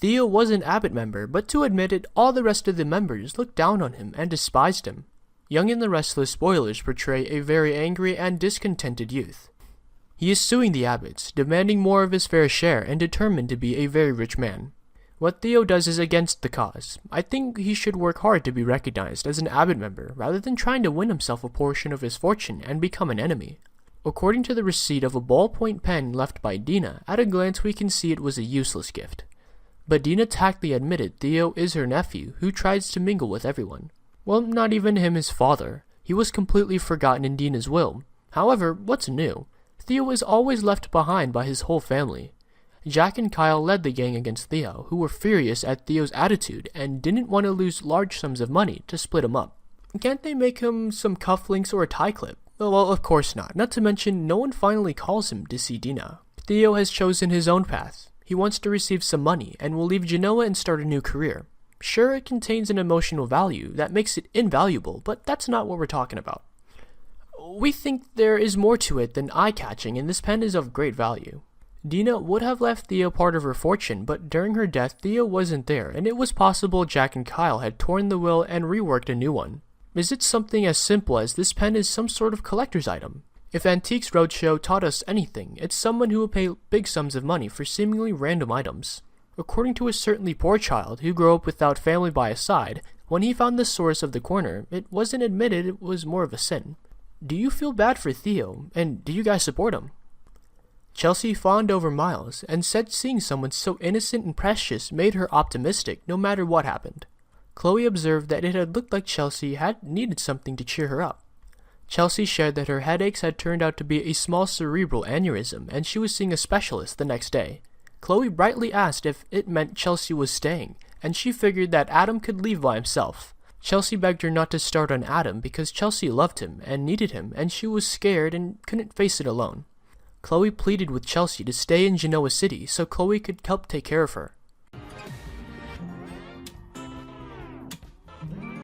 Theo was an Abbott member, but to admit it, all the rest of the members looked down on him and despised him. Young and the Restless spoilers portray a very angry and discontented youth. He is suing the Abbotts, demanding more of his fair share and determined to be a very rich man. What Theo does is against the cause. I think he should work hard to be recognized as an Abbott member rather than trying to win himself a portion of his fortune and become an enemy. According to the receipt of a ballpoint pen left by Dina, at a glance we can see it was a useless gift. But Dina tactfully admitted Theo is her nephew who tries to mingle with everyone. Well, not even him, his father. He was completely forgotten in Dina's will. However, what's new? Theo was always left behind by his whole family. Jack and Kyle led the gang against Theo, who were furious at Theo's attitude and didn't want to lose large sums of money to split him up. Can't they make him some cufflinks or a tie clip? Well, of course not. Not to mention, no one finally calls him to see Dina. Theo has chosen his own path. He wants to receive some money and will leave Genoa and start a new career. Sure, it contains an emotional value that makes it invaluable, but that's not what we're talking about. We think there is more to it than eye-catching, and this pen is of great value. Dina would have left Theo part of her fortune, but during her death, Theo wasn't there, and it was possible Jack and Kyle had torn the will and reworked a new one. Is it something as simple as this pen is some sort of collector's item? If Antiques Roadshow taught us anything, it's someone who will pay big sums of money for seemingly random items. According to a certainly poor child who grew up without family by his side, when he found the source of the corner, it wasn't admitted it was more of a sin. Do you feel bad for Theo, and do you guys support him? Chelsea fawned over Miles and said seeing someone so innocent and precious made her optimistic no matter what happened. Chloe observed that it had looked like Chelsea had needed something to cheer her up. Chelsea shared that her headaches had turned out to be a small cerebral aneurysm and she was seeing a specialist the next day. Chloe brightly asked if it meant Chelsea was staying, and she figured that Adam could leave by himself. Chelsea begged her not to start on Adam because Chelsea loved him and needed him and she was scared and couldn't face it alone. Chloe pleaded with Chelsea to stay in Genoa City so Chloe could help take care of her.